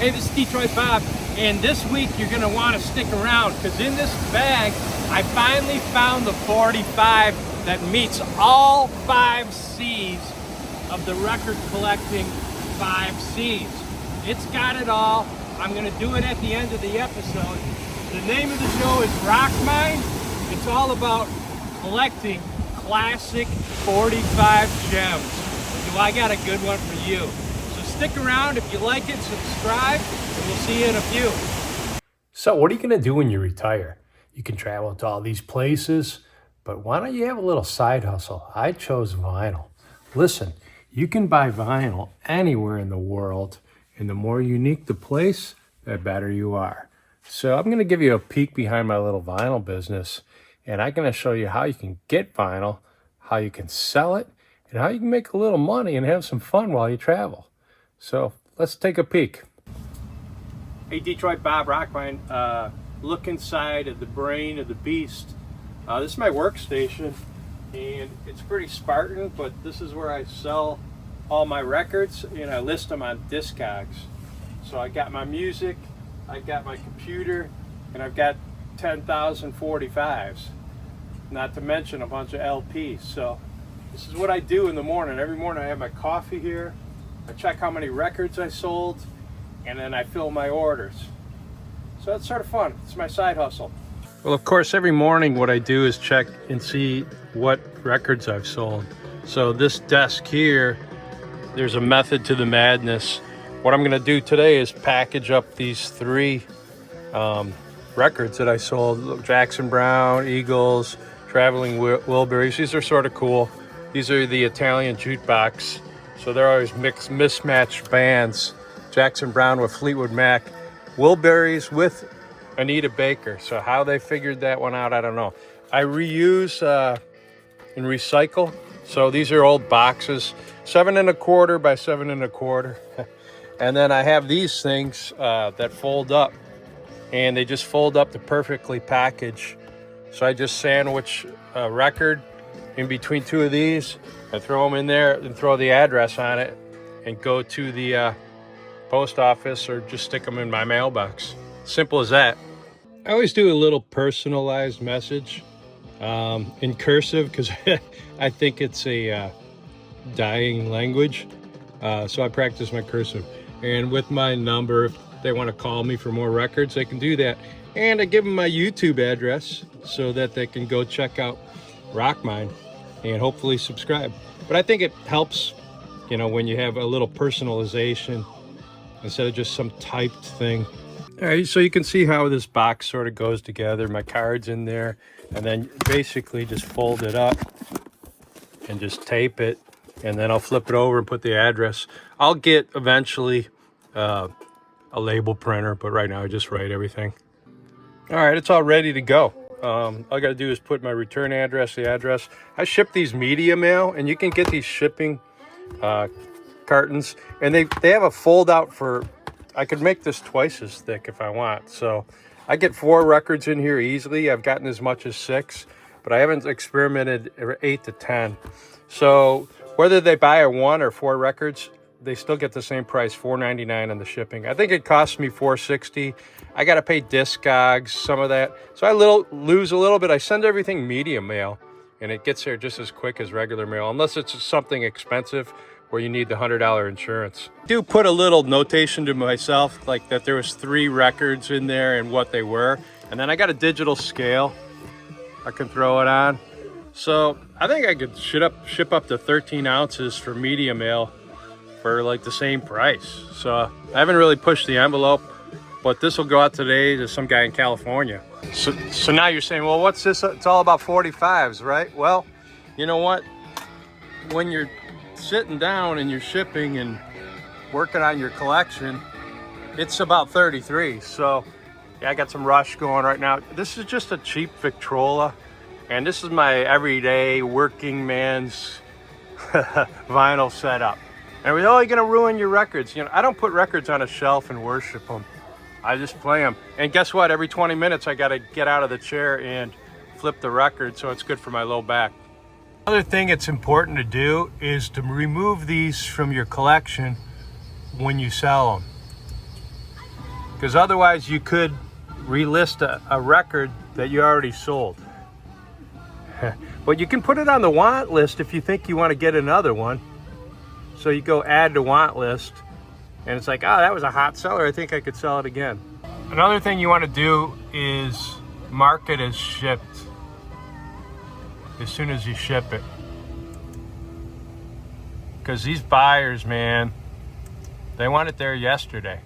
Hey, this is Detroit Bob, and this week you're going to want to stick around because in this bag I finally found the 45 that meets all 5 C's of the record collecting 5 C's. It's got it all. I'm going to do it at the end of the episode. The name of the show is Rock Mine. It's all about collecting classic 45 gems. So I got a good one for you. Stick around. If you like it, subscribe, and we'll see you in a few. So what are you going to do when you retire? You can travel to all these places, but why don't you have a little side hustle? I chose vinyl. Listen, you can buy vinyl anywhere in the world, and the more unique the place, the better you are. So I'm going to give you a peek behind my little vinyl business, and I'm going to show you how you can get vinyl, how you can sell it, and how you can make a little money and have some fun while you travel. So let's take a peek. Hey, Detroit Bob, Rock Mine. Look inside of the brain of the beast. This is my workstation, and it's pretty Spartan, but this is where I sell all my records, and I list them on Discogs. So I got my music, I got my computer, and I've got 10,000 45s, not to mention a bunch of LPs. So this is what I do in the morning. Every morning I have my coffee here. I check how many records I sold, and then I fill my orders. So it's sort of fun. It's my side hustle. Well, of course, every morning what I do is check and see what records I've sold. So this desk here, there's a method to the madness. What I'm going to do today is package up these 3 records that I sold. Jackson Browne, Eagles, Traveling Wilburys. These are sort of cool. These are the Italian jukebox. So they're always mismatched bands. Jackson Browne with Fleetwood Mac, Wilburys with Anita Baker. So how they figured that one out, I don't know. I reuse and recycle. So these are old boxes, 7 1/4 by 7 1/4. And then I have these things that fold up, and they just fold up to perfectly package. So I just sandwich a record in between 2 of these. I throw them in there and throw the address on it and go to the post office or just stick them in my mailbox. Simple as that. I always do a little personalized message in cursive because I think it's a dying language. So I practice my cursive. And with my number, if they want to call me for more records, they can do that. And I give them my YouTube address so that they can go check out Rock Mine and hopefully subscribe. But I think it helps, you know, when you have a little personalization instead of just some typed thing. All right, so you can see how this box sort of goes together. My card's in there, and then basically just fold it up and just tape it, and then I'll flip it over and put the address. I'll get eventually a label printer, but right now I just write everything. All right, it's all ready to go. All I got to do is put my return address, the address. I ship these media mail, and you can get these shipping cartons, and they have a fold out for, I could make this twice as thick if I want. So I get 4 records in here easily. I've gotten as much as 6, but I haven't experimented 8 to 10. So whether they buy 1 or 4 records, they still get the same price, $4.99 on the shipping. I think it costs me $4.60. I got to pay Discogs, some of that. So I lose a little bit. I send everything media mail, and it gets there just as quick as regular mail, unless it's something expensive where you need the $100 insurance. I do put a little notation to myself, like that there was 3 records in there and what they were. And then I got a digital scale I can throw it on. So I think I could ship up to 13 ounces for media mail for like the same price. So I haven't really pushed the envelope, but this will go out today to some guy in California. So now you're saying, well, what's this? It's all about 45s, right? Well, you know what? When you're sitting down and you're shipping and working on your collection, it's about 33. So yeah, I got some Rush going right now. This is just a cheap Victrola, and this is my everyday working man's vinyl setup. And we're only gonna ruin your records. You know, I don't put records on a shelf and worship them. I just play them. And guess what? Every 20 minutes, I gotta get out of the chair and flip the record, so it's good for my low back. Another thing it's important to do is to remove these from your collection when you sell them. because otherwise you could relist a record that you already sold. But you can put it on the want list if you think you want to get another one. So you go add to want list, and it's like, oh, that was a hot seller, I think I could sell it again. Another thing you want to do is mark it as shipped as soon as you ship it. Because these buyers, man, they want it there yesterday.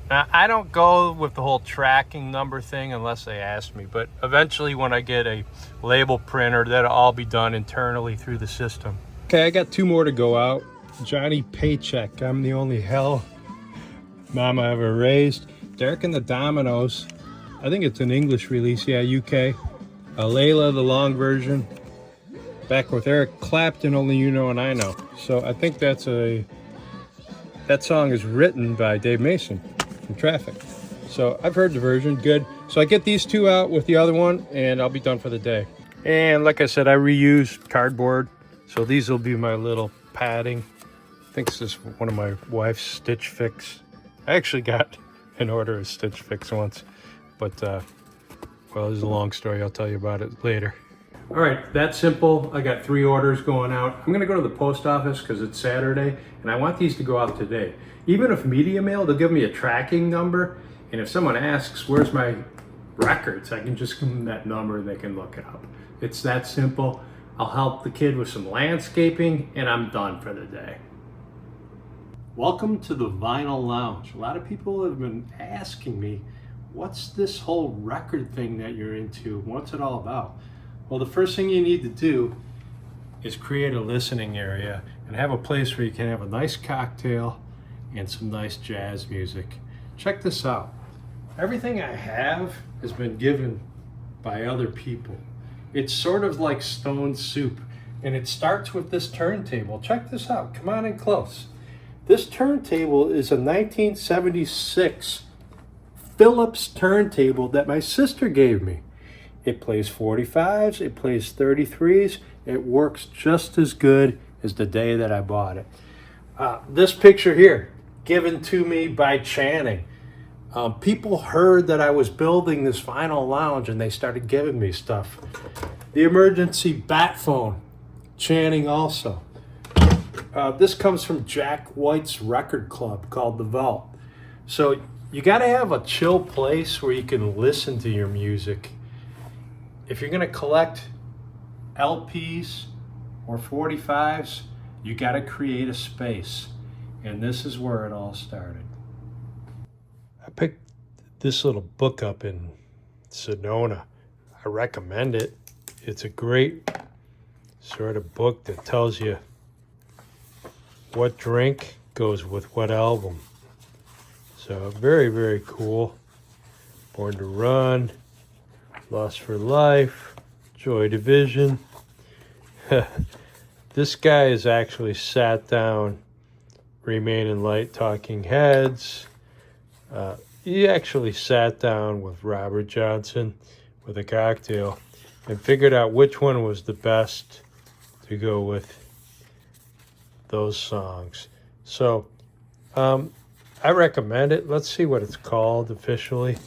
Now, I don't go with the whole tracking number thing unless they ask me, but eventually when I get a label printer, that'll all be done internally through the system. Okay, I got 2 more to go out. Johnny Paycheck, I'm the only hell mama I ever raised. Derek and the Dominoes, I think it's an English release, yeah, UK. Layla, the long version. Back with Eric Clapton, Only You Know and I Know. So I think that song is written by Dave Mason from Traffic. So I've heard the version, good. So I get these 2 out with the other one and I'll be done for the day. And like I said, I reuse cardboard. So these will be my little padding. I think this is one of my wife's Stitch Fix. I actually got an order of Stitch Fix once, but well, this is a long story. I'll tell you about it later. All right, that's simple. I got 3 orders going out. I'm gonna go to the post office because it's Saturday and I want these to go out today. Even if media mail, they'll give me a tracking number. And if someone asks, where's my records? I can just give them that number and they can look it up. It's that simple. I'll help the kid with some landscaping and I'm done for the day. Welcome to the Vinyl Lounge. A lot of people have been asking me, what's this whole record thing that you're into? What's it all about? Well, the first thing you need to do is create a listening area and have a place where you can have a nice cocktail and some nice jazz music. Check this out. Everything I have has been given by other people. It's sort of like stone soup, and it starts with this turntable. Check this out. Come on in close. This turntable is a 1976 Philips turntable that my sister gave me. It plays 45s, it plays 33s. It works just as good as the day that I bought it. This picture here, given to me by Channing. People heard that I was building this vinyl lounge and they started giving me stuff. The emergency bat phone, Channing also. This comes from Jack White's record club called The Vault. So you gotta have a chill place where you can listen to your music. If you're gonna collect LPs or 45s, you gotta create a space. And this is where it all started. I picked this little book up in Sedona. I recommend it. It's a great sort of book that tells you what drink goes with what album. So very, very cool. Born to Run, Lost for Life, Joy Division. This guy has actually sat down, Remain in Light, Talking Heads. He actually sat down with Robert Johnson with a cocktail and figured out which one was the best to go with those songs. So I recommend it. Let's see what it's called officially.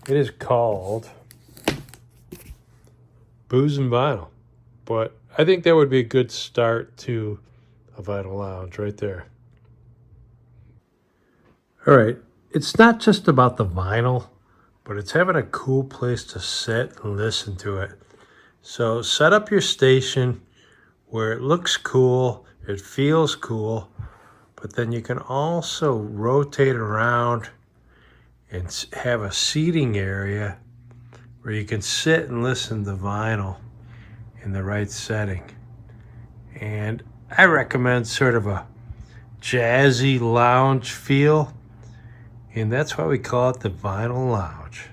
It is called Booze and Vinyl. But I think that would be a good start to a vinyl lounge right there. All right. It's not just about the vinyl, but it's having a cool place to sit and listen to it. So set up your station where it looks cool, it feels cool, but then you can also rotate around and have a seating area where you can sit and listen to vinyl in the right setting. And I recommend sort of a jazzy lounge feel. And that's why we call it the Vinyl Lounge.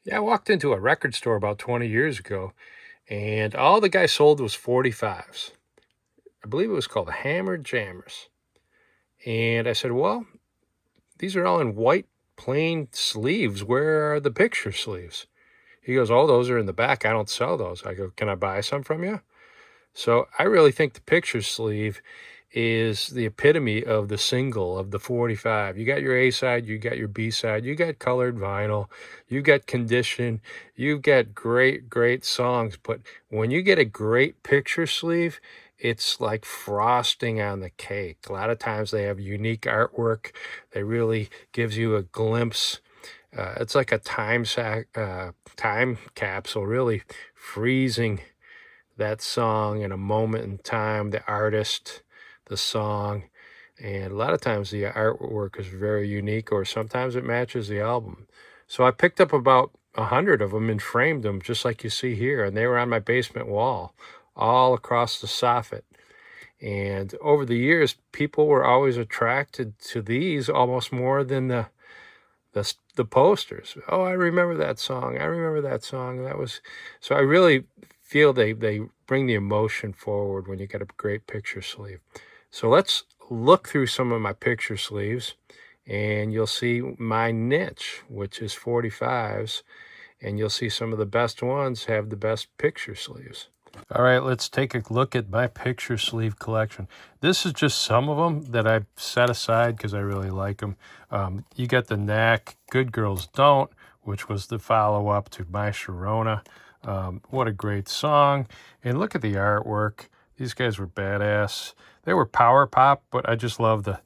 Yeah, I walked into a record store about 20 years ago, and all the guy sold was 45s. I believe it was called Hammer Jammers. And I said, well, these are all in white, plain sleeves. Where are the picture sleeves? He goes, oh, those are in the back. I don't sell those. I go, can I buy some from you? So I really think the picture sleeve is the epitome of the single of the 45. You got your A side, you got your B side, you got colored vinyl, you got condition, you've got great songs. But when you get a great picture sleeve, it's like frosting on the cake. A lot of times they have unique artwork. They really gives you a glimpse. It's like a time capsule, really freezing that song in a moment in time, the artist, the song, and a lot of times the artwork is very unique, or sometimes it matches the album. So I picked up about 100 of them and framed them just like you see here, and they were on my basement wall all across the soffit. And over the years, people were always attracted to these almost more than the posters. Oh, I remember that song. I remember that song. That was so. I really feel they bring the emotion forward when you get a great picture sleeve. So let's look through some of my picture sleeves, and you'll see my niche, which is 45s, and you'll see some of the best ones have the best picture sleeves. All right, let's take a look at my picture sleeve collection. This is just some of them that I set aside because I really like them. You got the Knack, Good Girls Don't, which was the follow-up to My Sharona. What a great song. And look at the artwork. These guys were badass. They were power pop, but I just love the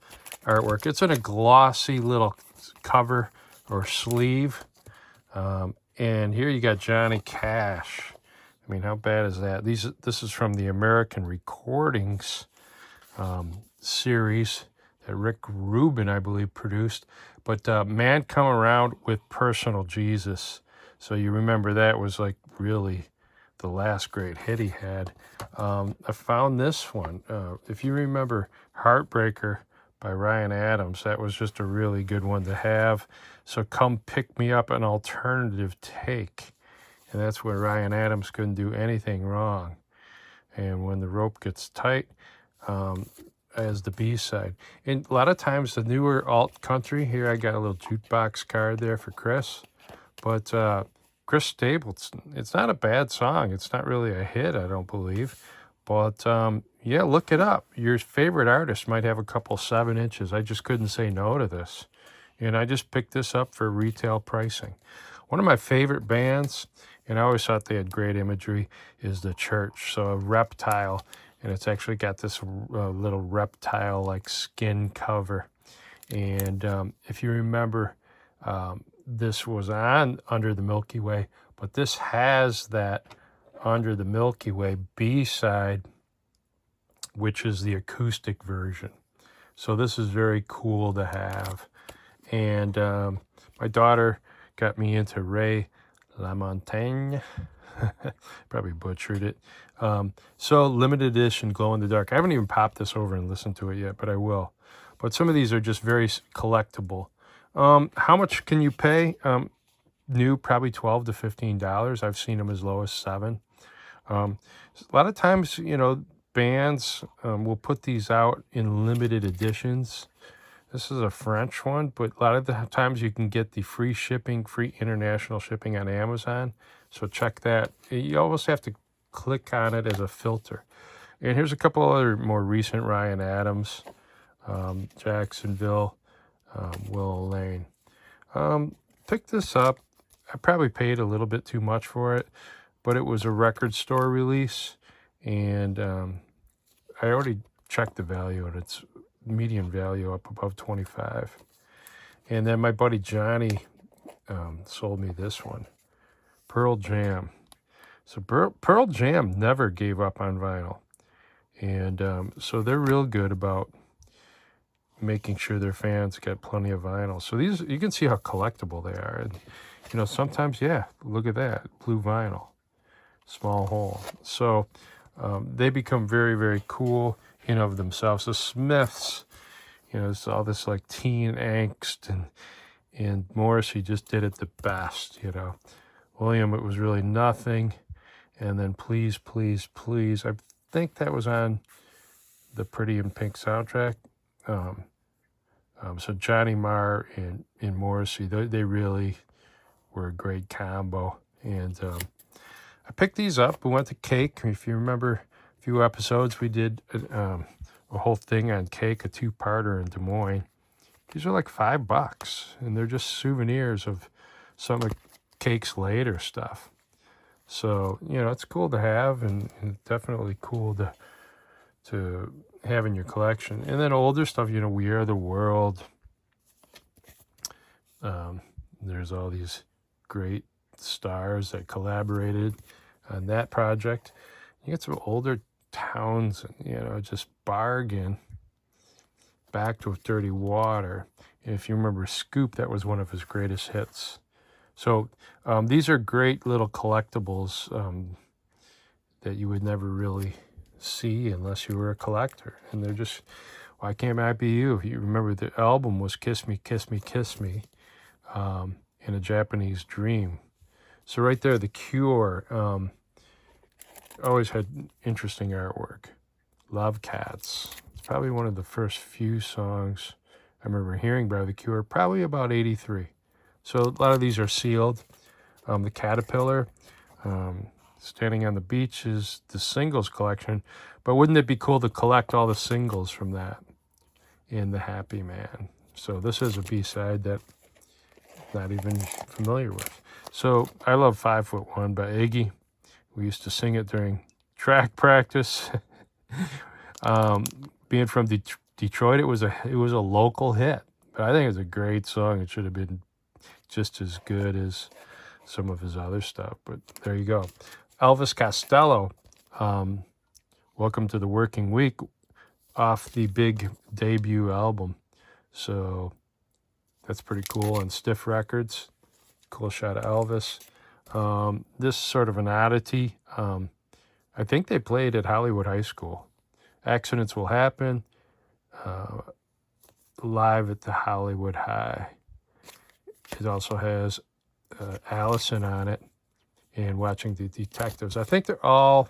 artwork. It's in a glossy little cover or sleeve. And here you got Johnny Cash. I mean, how bad is that? This is from the American Recordings series that Rick Rubin, I believe, produced. But Man Come Around with Personal Jesus. So you remember that was like really the last great hit he had. I found this one. If you remember Heartbreaker by Ryan Adams, that was just a really good one to have. So Come Pick Me Up, an alternative take. And that's where Ryan Adams couldn't do anything wrong. And When the Rope Gets Tight, as the B-side. And a lot of times the newer alt country, here I got a little jukebox card there for Chris. But Chris Stapleton, it's not a bad song. It's not really a hit, I don't believe. But yeah, look it up. Your favorite artist might have a couple 7 inches. I just couldn't say no to this. And I just picked this up for retail pricing. One of my favorite bands, and I always thought they had great imagery, is The Church. So a reptile, and it's actually got this little reptile-like skin cover. And if you remember, this was on Under the Milky Way, but this has that Under the Milky Way B-side, which is the acoustic version. So this is very cool to have. And my daughter got me into Ray LaMontagne. Probably butchered it. So limited edition glow in the dark. I haven't even popped this over and listened to it yet, but I will. But some of these are just very collectible. How much can you pay? New, probably $12 to $15. I've seen them as low as $7. A lot of times, you know, bands will put these out in limited editions. This is a French one, but a lot of the times you can get the free shipping, free international shipping on Amazon. So check that. You almost have to click on it as a filter. And here's a couple other more recent Ryan Adams, Jacksonville, Willow Lane. Picked this up. I probably paid a little bit too much for it, but it was a record store release. And I already checked the value, and it's median value up above 25. And then my buddy Johnny sold me this one, Pearl Jam. So Pearl Jam never gave up on vinyl, and so they're real good about making sure their fans get plenty of vinyl. So these, you can see how collectible they are. And you know, sometimes, yeah, look at that, blue vinyl, small hole. So they become very, very cool in of themselves. The Smiths, you know, it's all this like teen angst, and Morrissey just did it the best, you know. William, it was really nothing. And then Please, Please, Please. I think that was on the Pretty in Pink soundtrack. So Johnny Marr and Morrissey, they really were a great combo. And I picked these up. We went to Cake. If you remember a few episodes, we did a whole thing on cake, a two-parter in Des Moines. These are like $5, and they're just souvenirs of some of Cake's later stuff. So, you know, it's cool to have, and definitely cool to have in your collection. And then older stuff, you know, We Are the World. There's all these great stars that collaborated on that project. You get some older Towns, you know, just bargain. Backed with Dirty Water. If you remember Scoop, that was one of his greatest hits. So these are great little collectibles that you would never really see unless you were a collector. And they're just, why can't I be you? If you remember, the album was Kiss Me, Kiss Me, Kiss Me, in a Japanese Dream. So right there, The Cure always had interesting artwork. Love Cats. It's probably one of the first few songs I remember hearing by The Cure, probably about 83. So a lot of these are sealed. The Caterpillar, Standing on the Beach is the singles collection. But wouldn't it be cool to collect all the singles from that in The Happy Man? So this is a B-side that I'm not even familiar with. So I love 5'1" by Iggy. We used to sing it during track practice. Being from Detroit, it was a local hit. But I think it's a great song. It should have been just as good as some of his other stuff. But there you go. Elvis Costello, Welcome to the Working Week, off the big debut album. So that's pretty cool on Stiff Records. Cool shot of Elvis. This is sort of an oddity. I think they played at Hollywood High School. Accidents Will Happen, live at the Hollywood High. It also has Allison on it and Watching the Detectives. I think they're all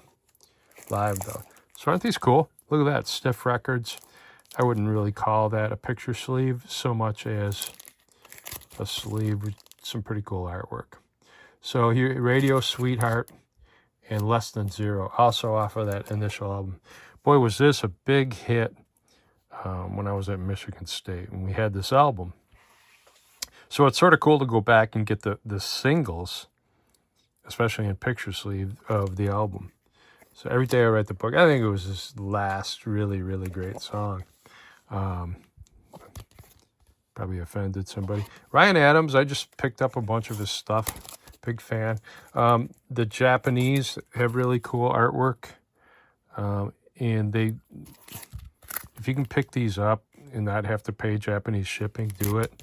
live, though. So aren't these cool? Look at that, Stiff Records. I wouldn't really call that a picture sleeve so much as a sleeve with some pretty cool artwork. So here, Radio Sweetheart and Less Than Zero, also off of that initial album. Boy, was this a big hit when I was at Michigan State, and we had this album. So it's sort of cool to go back and get the singles, especially in picture sleeve, of the album. So Every Day I Write the Book, I think it was his last really, really great song. Probably offended somebody. Ryan Adams, I just picked up a bunch of his stuff. Big fan. The Japanese have really cool artwork. And they, if you can pick these up and not have to pay Japanese shipping, do it.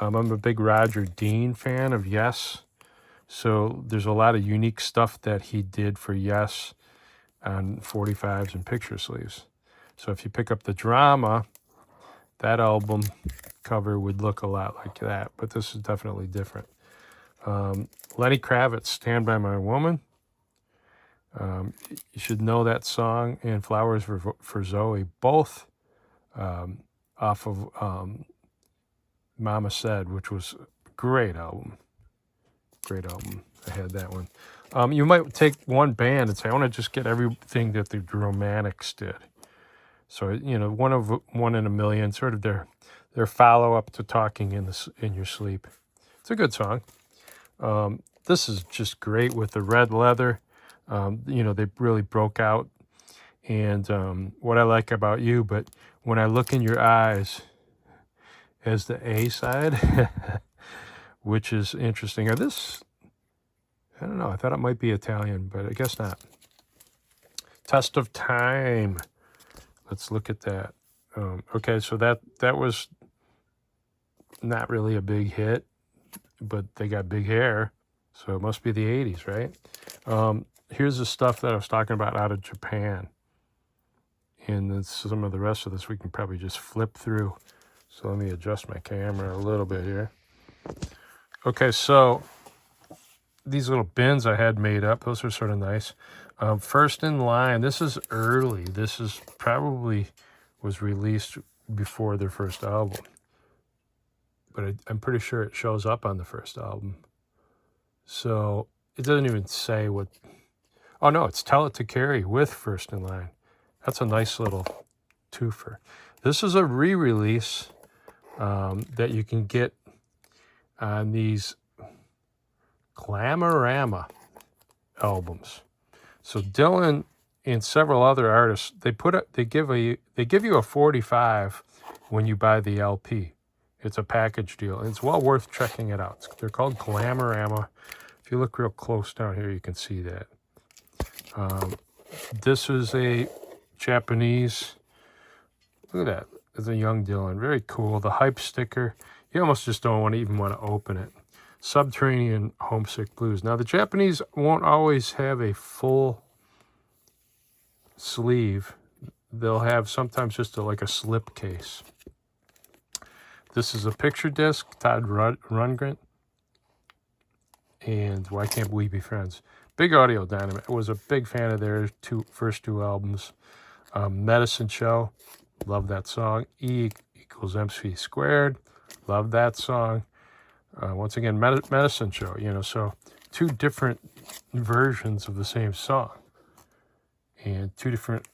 I'm a big Roger Dean fan of Yes. So there's a lot of unique stuff that he did for Yes on 45s and picture sleeves. So if you pick up the Drama, that album cover would look a lot like that, but this is definitely different. Lenny Kravitz, Stand By My Woman. You should know that song, and Flowers for Zoe, both off of Mama Said, which was a great album. Great album. I had that one. You might take one band and say, I want to just get everything that the Romantics did. So, you know, one in a million, sort of their follow-up to Talking in Your Sleep. It's a good song. This is just great with the red leather. You know, they really broke out. And What I Like About You, but When I Look in Your Eyes as the A side, which is interesting. I don't know. I thought it might be Italian, but I guess not. Test of Time. Let's look at that. Okay, so that was not really a big hit, but they got big hair, so it must be the 80s, right? Here's the stuff that I was talking about out of Japan. And then some of the rest of this we can probably just flip through. So let me adjust my camera a little bit here. Okay, so these little bins I had made up, those are sort of nice. First in Line, this is early. This is probably was released before their first album. But I'm pretty sure it shows up on the first album. So it doesn't even say what... Oh, no, it's Tell It to Carrie with First in Line. That's a nice little twofer. This is a re-release that you can get on these Glamorama albums. So Dylan and several other artists, they give you a 45 when you buy the LP. It's a package deal, and it's well worth checking it out. They're called Glamorama. If you look real close down here, you can see that. This is a Japanese. Look at that. It's a young Dylan. Very cool. The hype sticker. You almost just don't even want to open it. Subterranean Homesick Blues. Now, the Japanese won't always have a full sleeve. They'll have sometimes just like a slip case. This is a picture disc, Todd Rundgren. And Why Can't We Be Friends? Big Audio Dynamite. I was a big fan of their first two albums. Medicine Show. Love that song. E equals MC squared. Love that song. Once again, Medicine Show. So two different versions of the same song. And two different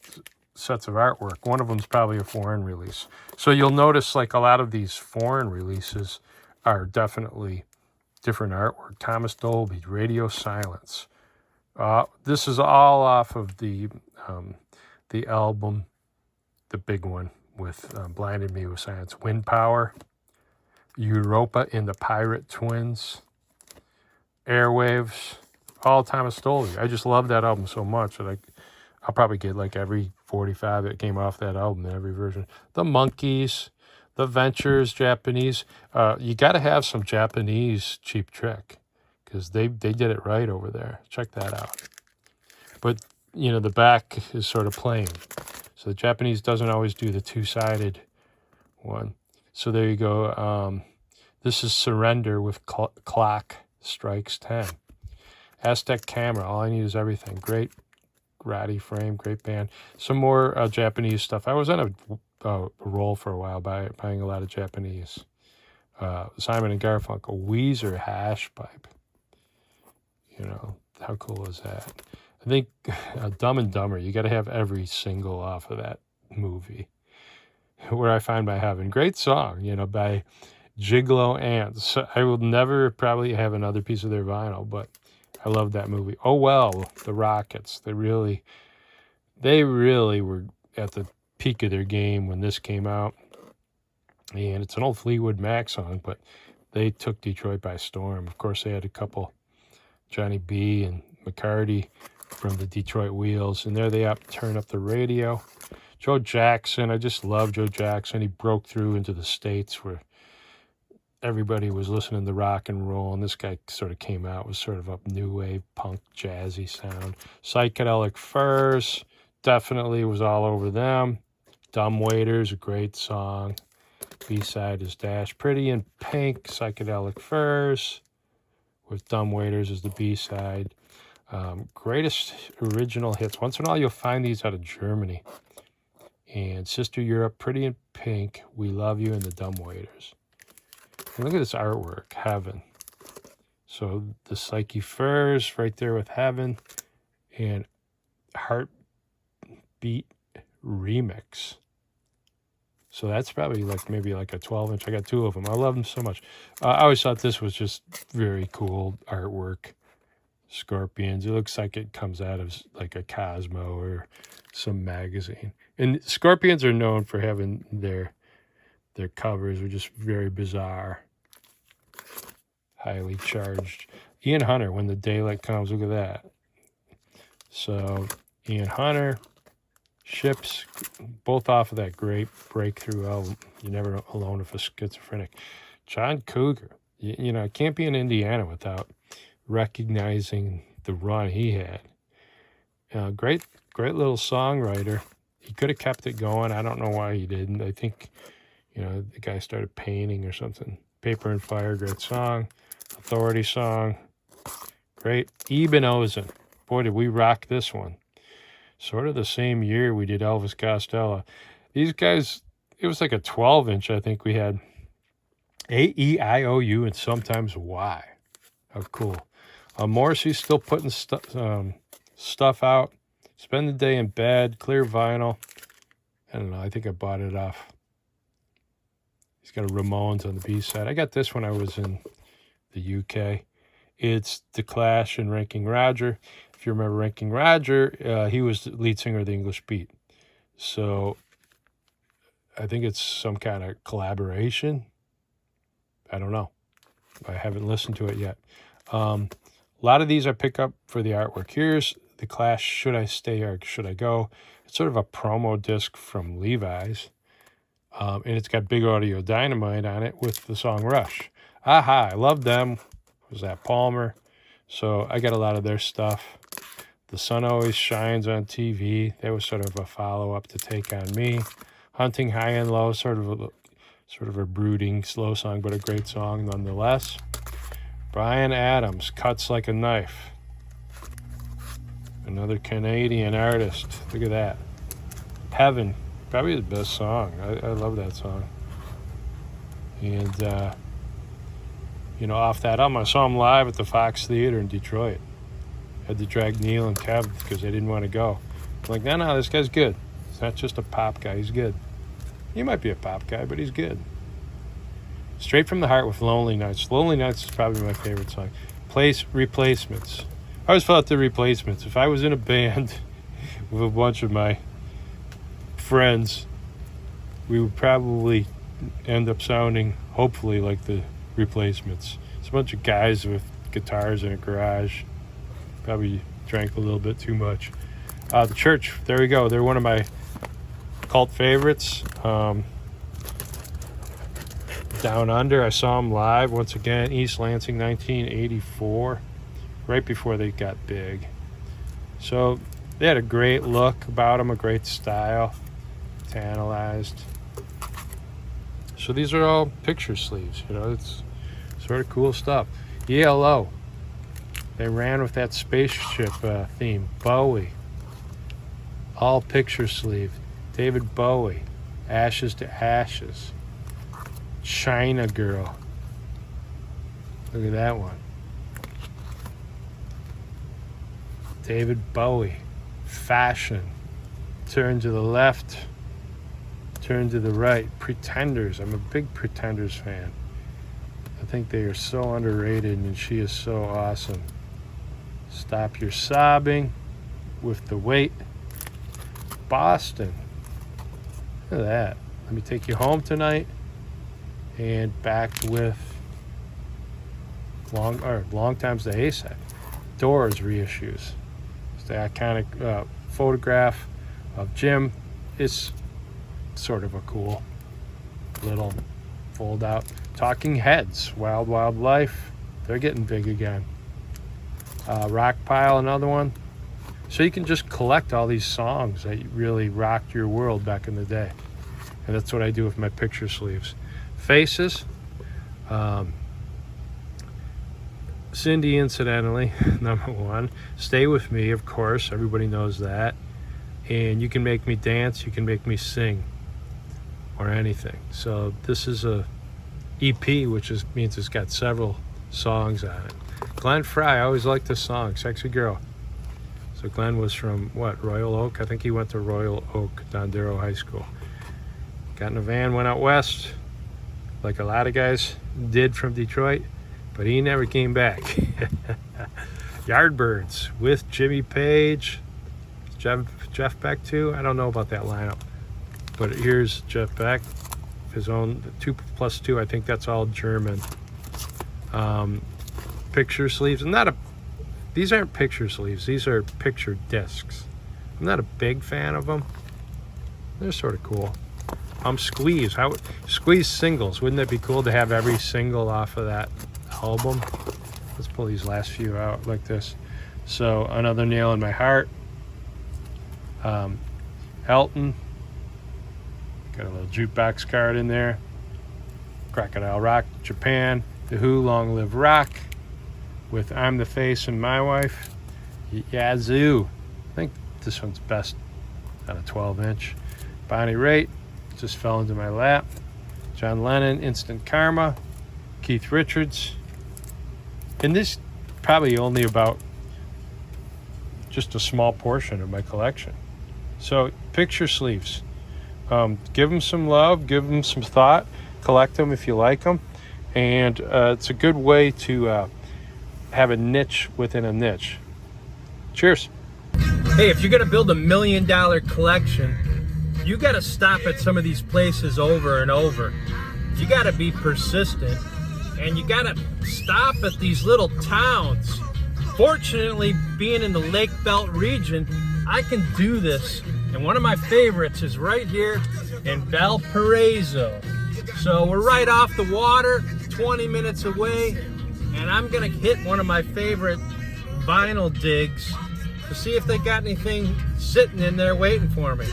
sets of artwork. One of them's probably a foreign release. So you'll notice like a lot of these foreign releases are definitely different artwork. Thomas Dolby, Radio Silence. This is all off of the album, the big one with Blinded Me with Science. Wind Power, Europa and the Pirate Twins, Airwaves, all Thomas Dolby. I just love that album so much that I'll probably get like every 45 that came off that album, every version. The Monkees, the Ventures, Japanese. You got to have some Japanese Cheap Trick because they did it right over there. Check that out. But, the back is sort of plain. So the Japanese doesn't always do the two-sided one. So there you go. This is Surrender with Clock Strikes 10. Aztec Camera, All I Need Is Everything. Great Roddy Frame, great band. Some more Japanese stuff. I was on a roll for a while buying a lot of Japanese. Simon and Garfunkel, Weezer, Hash Pipe. How cool is that? I think Dumb and Dumber, you got to have every single off of that movie. Where I Find My Heaven. Great song, by Gigolo Ants. I will never probably have another piece of their vinyl, but I love that movie. Oh Well, the Rockets. They really were at the peak of their game when this came out. And it's an old Fleetwood Mac song, but they took Detroit by storm. Of course, they had a couple, Johnny B and McCarty from the Detroit Wheels. And there they turn up the radio. Joe Jackson, I just love Joe Jackson. He broke through into the States where everybody was listening to rock and roll, and this guy sort of came out with sort of a new wave, punk, jazzy sound. Psychedelic Furs, definitely was all over them. Dumbwaiters, a great song. B-side is Dash Pretty in Pink, Psychedelic Furs, with Dumbwaiters as the B-side. Greatest original hits. Once in a while, you'll find these out of Germany. And Sister Europe, Pretty in Pink, We Love You, and the Dumbwaiters. And look at this artwork, Heaven. So the Psyche Furs right there with Heaven, and Heartbeat Remix. So that's probably maybe a 12-inch. I got two of them. I love them so much. I always thought this was just very cool artwork. Scorpions. It looks like it comes out of like a Cosmo or some magazine. And Scorpions are known for having their covers are just very bizarre, highly charged. Ian Hunter, When the Daylight Comes. Look at that. So Ian Hunter, Ships, both off of that great Breakthrough album, You're Never Alone with a Schizophrenic. John Cougar. I can't be in Indiana without recognizing the run he had. Great little songwriter. He could have kept it going. I don't know why he didn't. I think, the guy started painting or something. Paper and Fire, great song. Authority song, great. Eben Ozen. Boy, did we rock this one. Sort of the same year we did Elvis Costello. These guys, it was like a 12-inch, I think we had. A-E-I-O-U and sometimes Y. How cool. Morrissey's still putting stuff out. Spend the Day in Bed, clear vinyl. I don't know. I think I bought it off. He's got a Ramones on the B side. I got this when I was in the UK. It's The Clash and Ranking Roger. If you remember Ranking Roger, he was the lead singer of the English Beat. So I think it's some kind of collaboration. I don't know. I haven't listened to it yet. A lot of these I pick up for the artwork. Here's The Clash, Should I Stay or Should I Go? It's sort of a promo disc from Levi's. And it's got Big Audio Dynamite on it with the song Rush. Aha, I love them. Was that Palmer? So I got a lot of their stuff. The Sun Always Shines on TV. That was sort of a follow-up to Take on Me. Hunting High and Low, sort of a brooding, slow song, but a great song nonetheless. Bryan Adams, Cuts Like a Knife. Another Canadian artist. Look at that. Heaven, probably the best song. I love that song. And, off that album, I saw him live at the Fox Theater in Detroit. Had to drag Neil and Kev because they didn't want to go. I'm like, no, this guy's good. He's not just a pop guy, he's good. He might be a pop guy, but he's good. Straight from the Heart with Lonely Nights. Lonely Nights is probably my favorite song. Replacements. I always thought the Replacements, if I was in a band with a bunch of my friends, we would probably end up sounding, hopefully, like the Replacements. It's a bunch of guys with guitars in a garage. Probably drank a little bit too much. The Church, there we go. They're one of my cult favorites. Down Under, I saw them live once again, East Lansing, 1984, right before they got big. So they had a great look about them, a great style, tantalized. So these are all picture sleeves, it's sort of cool stuff. ELO, they ran with that spaceship theme. Bowie, all picture sleeve. David Bowie, Ashes to Ashes. China Girl. Look at that one. David Bowie. Fashion. Turn to the left. Turn to the right. Pretenders. I'm a big Pretenders fan. I think they are so underrated and she is so awesome. Stop Your Sobbing. With the Weight. Boston. Look at that. Let Me Take You Home Tonight. And back with Long Time's the A-side. Doors reissues. It's the iconic photograph of Jim. It's sort of a cool little fold out. Talking Heads, Wild Wild Life. They're getting big again. Rockpile, another one. So you can just collect all these songs that really rocked your world back in the day. And that's what I do with my picture sleeves. Faces. Cindy, incidentally, number one. Stay With Me, of course. Everybody knows that. And You Can Make Me Dance, You Can Make Me Sing, or anything. So this is a EP, which means it's got several songs on it. Glenn Frey, I always liked this song, Sexy Girl. So Glenn was from, Royal Oak? I think he went to Royal Oak, Dondero High School. Got in a van, went out west, like a lot of guys did from Detroit, but he never came back. Yardbirds with Jimmy Page, Jeff Beck too. I don't know about that lineup, but here's Jeff Beck, his own 2+2. I think that's all German. Picture sleeves. These aren't picture sleeves. These are picture discs. I'm not a big fan of them. They're sort of cool. Squeeze. Squeeze singles. Wouldn't it be cool to have every single off of that album? Let's pull these last few out like this. So Another Nail in My Heart. Elton. Got a little jukebox card in there. Crocodile Rock, Japan. The Who, Long Live Rock. With I'm the Face and My Wife. Yazoo. I think this one's best on a 12-inch. Bonnie Raitt. Just fell into my lap. John Lennon, Instant Karma. Keith Richards. And this probably only about just a small portion of my collection. So picture sleeves. Give them some love, give them some thought, collect them if you like them. And it's a good way to have a niche within a niche. Cheers. Hey, if you're gonna build $1 million collection, you gotta stop at some of these places over and over. You gotta be persistent, and you gotta stop at these little towns. Fortunately, being in the Lake Belt region, I can do this. And one of my favorites is right here in Valparaiso. So we're right off the water, 20 minutes away, and I'm gonna hit one of my favorite vinyl digs to see if they got anything sitting in there waiting for me.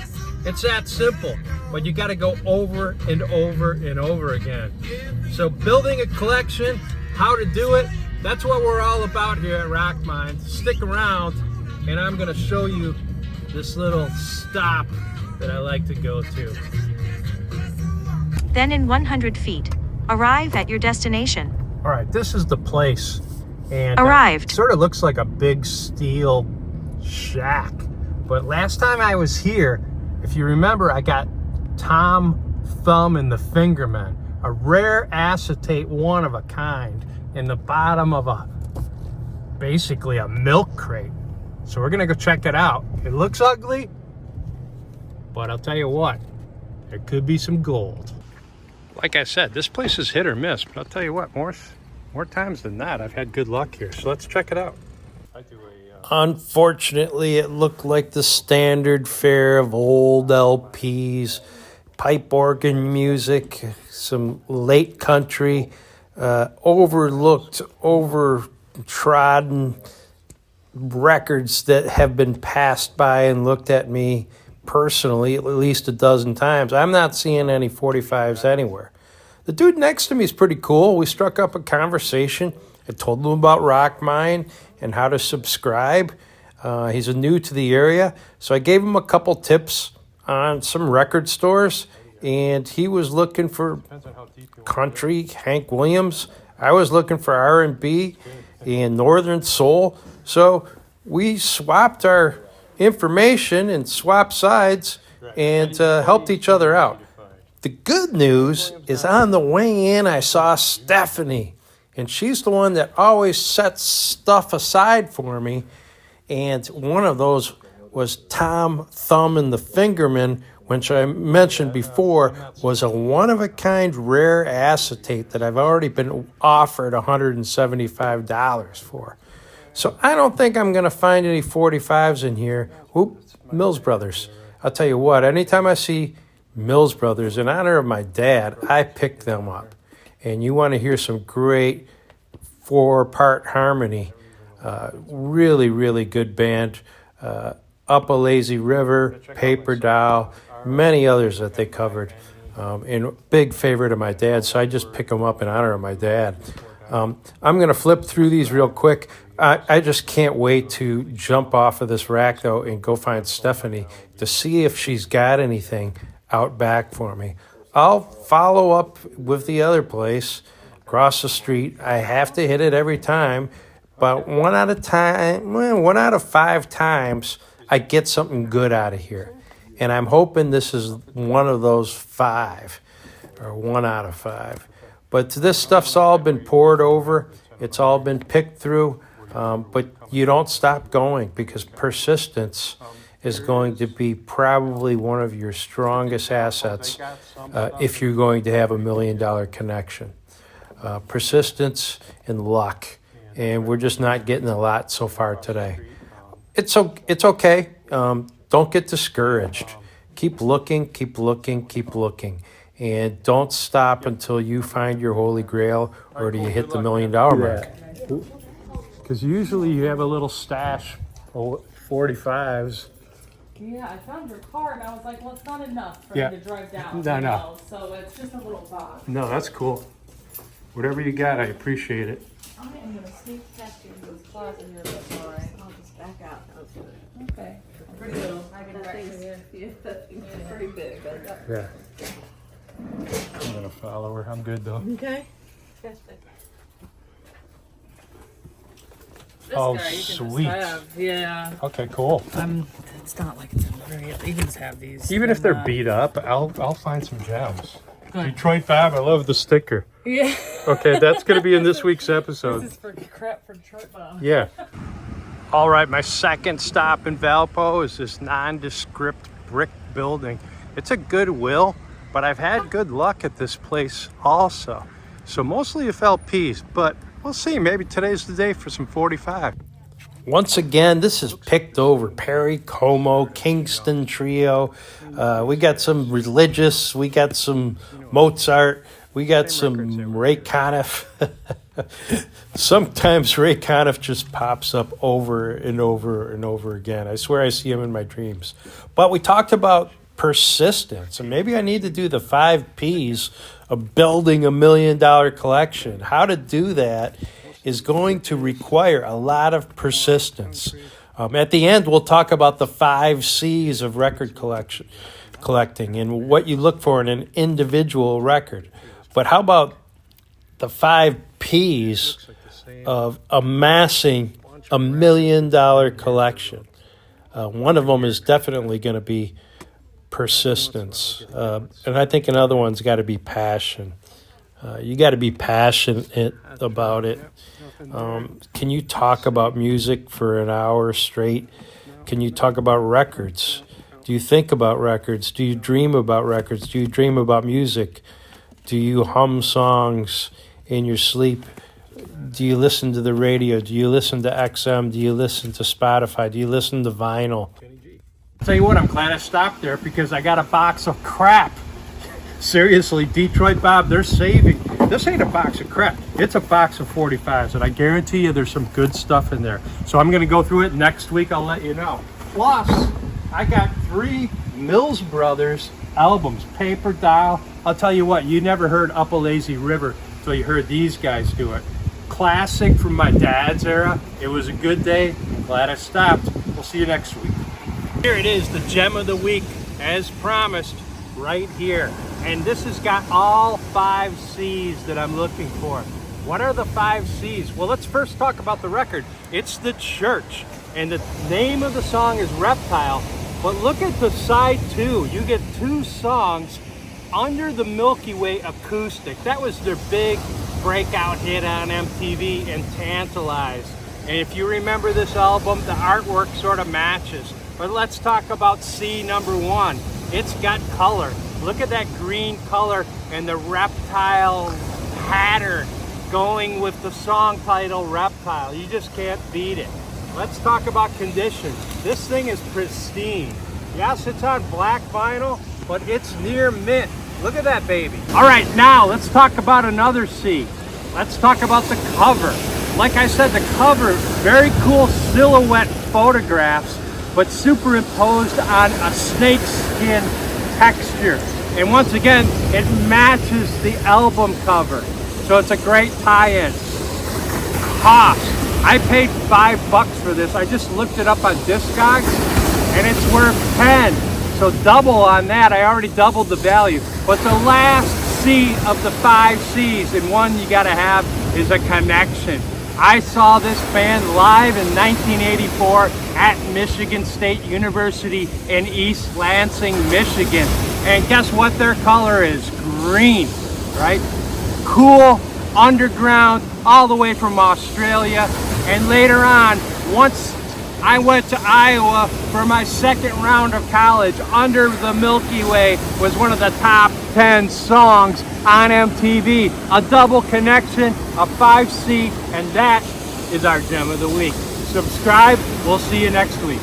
It's that simple, but you gotta go over and over and over again. So building a collection, how to do it, that's what we're all about here at Rock Mines. Stick around, and I'm gonna show you this little stop that I like to go to. Then in 100 feet, arrive at your destination. All right, this is the place. And Arrived. It sort of looks like a big steel shack. But last time I was here, if you remember, I got Tom Thumb and the Fingermen, a rare acetate, one of a kind, in the bottom of basically a milk crate. So we're gonna go check it out. It looks ugly, but I'll tell you what, there could be some gold. Like I said, this place is hit or miss, but I'll tell you what, more times than not, I've had good luck here. So let's check it out. Unfortunately, it looked like the standard fare of old LPs, pipe organ music, some late country, overlooked, overtrodden records that have been passed by and looked at me personally at least a dozen times. I'm not seeing any 45s anywhere. The dude next to me is pretty cool. We struck up a conversation. I told him about Rock Mine and how to subscribe. He's new to the area, so I gave him a couple tips on some record stores, and he was looking for country, Hank Williams. I was looking for R&B and Northern Soul. So we swapped our information and swapped sides and helped each other out. The good news is on the way in, I saw Stephanie, and she's the one that always sets stuff aside for me. And one of those was Tom Thumb and the Fingermen, which I mentioned before was a one-of-a-kind rare acetate that I've already been offered $175 for. So I don't think I'm going to find any 45s in here. Oop, Mills Brothers. I'll tell you what, anytime I see Mills Brothers, in honor of my dad, I pick them up. And you want to hear some great 4-part harmony. Really, really good band. Up a Lazy River, Paper Doll, many others that they covered. And big favorite of my dad, so I just pick them up in honor of my dad. I'm going to flip through these real quick. I just can't wait to jump off of this rack, though, and go find Stephanie to see if she's got anything out back for me. I'll follow up with the other place across the street. I have to hit it every time, but one out of 5 times, I get something good out of here. And I'm hoping this is one of those 5, or 1 out of 5. But this stuff's all been poured over. It's all been picked through. But you don't stop going, because persistence is going to be probably one of your strongest assets if you're going to have $1 million connection. Persistence and luck. And we're just not getting a lot so far today. It's okay. Don't get discouraged. Keep looking, keep looking, keep looking. And don't stop until you find your holy grail or do you hit the $1 million mark. Because usually you have a little stash of 45s. Yeah, I found your car and I was like, well, it's not enough for Yeah. me to drive down. No. So it's just a little box. No, that's cool. Whatever you got, I appreciate it. I am going to sneak past you into this closet here. That's all right. I'll just back out. Okay. Pretty little. I can back here. Yeah, that thing's pretty big. Yeah. I'm going to follow her. I'm good, though. Okay. Oh, guy you can sweet. just have. Yeah. Okay, cool. It's not like it's very. You can just have these. Even if they're beat up, I'll find some gems. Detroit Fab, I love the sticker. Yeah. Okay, that's going to be in this week's episode. This is for crap for Detroit Bob. Yeah. All right, my second stop in Valpo is this nondescript brick building. It's a Goodwill, but I've had good luck at this place also. So mostly FLPs, but we'll see. Maybe today's the day for some 45. Once again, this is picked over Perry Como, Kingston Trio. We got some religious, we got some Mozart, we got some Ray Conniff. Sometimes Ray Conniff just pops up over and over and over again. I swear I see him in my dreams. But we talked about persistence, and maybe I need to do the 5 Ps of building $1 million collection. How to do that is going to require a lot of persistence. At the end, we'll talk about the 5 Cs of record collecting and what you look for in an individual record. But how about the 5 Ps of amassing $1 million collection? One of them is definitely going to be persistence. And I think another one's got to be passion. You got to be passionate about it. Can you talk about music for an hour straight? Can you talk about records? Do you think about records? Do you dream about records? Do you dream about music? Do you hum songs in your sleep? Do you listen to the radio? Do you listen to XM? Do you listen to Spotify? Do you listen to vinyl? I'll tell you what, I'm glad I stopped there because I got a box of crap. Seriously, Detroit Bob, they're saving. This ain't a box of crap. It's a box of 45s, and I guarantee you there's some good stuff in there. So I'm going to go through it next week. I'll let you know. Plus, I got 3 Mills Brothers albums, Paper Dial. I'll tell you what, you never heard Up a Lazy River until you heard these guys do it. Classic from my dad's era. It was a good day. I'm glad I stopped. We'll see you next week. Here it is, the gem of the week, as promised, right here. And this has got all 5 C's that I'm looking for. What are the 5 C's? Well, let's first talk about the record. It's The Church, and the name of the song is Reptile. But look at the side 2. You get 2 songs under the Milky Way acoustic. That was their big breakout hit on MTV, and Tantalized. And if you remember this album, the artwork sort of matches. But let's talk about C number 1. It's got color. Look at that green color and the reptile pattern going with the song title Reptile. You just can't beat it. Let's talk about condition. This thing is pristine. Yes, it's on black vinyl, but it's near mint. Look at that baby. All right, now let's talk about another C. Let's talk about the cover. Like I said, the cover, very cool silhouette photographs, but superimposed on a snake skin texture. And once again, it matches the album cover. So it's a great tie-in. Cost. I paid $5 for this. I just looked it up on Discogs, and it's worth 10. So double on that. I already doubled the value. But the last C of the 5 C's, and one you gotta have, is a connection. I saw this band live in 1984 at Michigan State University in East Lansing, Michigan. And guess what their color is? Green, right? Cool, underground, all the way from Australia. And later on, once I went to Iowa for my second round of college, Under the Milky Way was one of the top 10 songs on MTV. A double connection, a 5C, and that is our gem of the week. Subscribe. We'll see you next week.